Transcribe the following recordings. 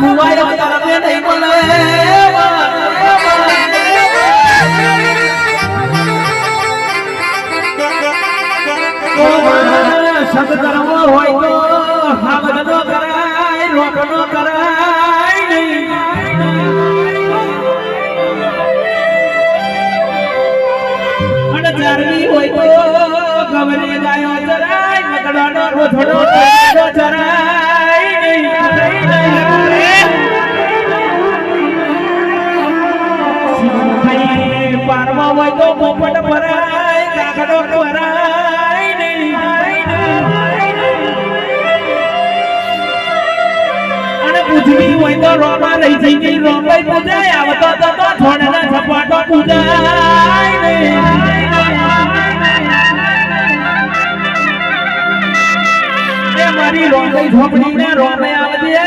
ભુવાય તારને નહીં મળે સદકર્મ હોય તો હાવદનો કરાય રોટનો કરાય નહીં અને ચારવી હોય તો ગવરે ગાયો ચરાય મકડાનો રોથડો ચરાય નહીં પારવા હોય તો પોપટ ભરાય કાકડો ભરાય નહીં અને પૂજવી હોય તો રોમા રહી જઈ રોમાઈ પૂજાય આવતો તો થોડના ઝપાટો પૂજાય નહીં એ મારી રોમાઈ ઝોપડી ને રોમે આવજે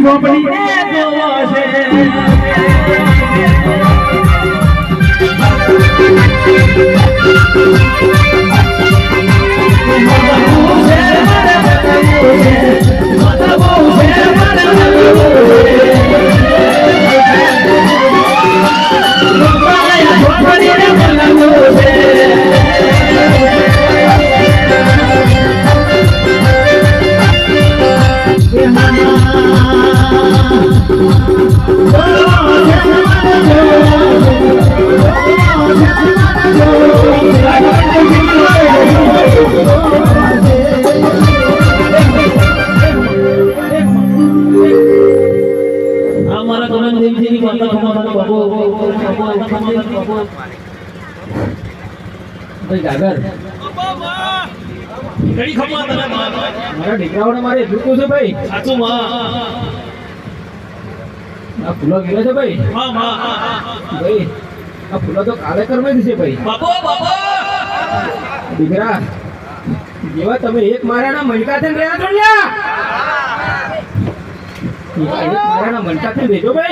Oh, મારા ગમન દેવજીની માતા ખમાનો બાબો ભાઈ ગાગર કઈ ખમા તને મારા દીકરાઓને મારે એટલું છે ભાઈ સાચું માં આ ફૂલો ગેલા છે ભાઈ હા ભાઈ આ ફૂલો તો કાલે કરમે છે ભાઈ બાપો દીકરા જેવા તમે એક મારાના મણકા થઈને રહ્યા છો લ્યા એક મારાના મણકા થઈને બેજો ભાઈ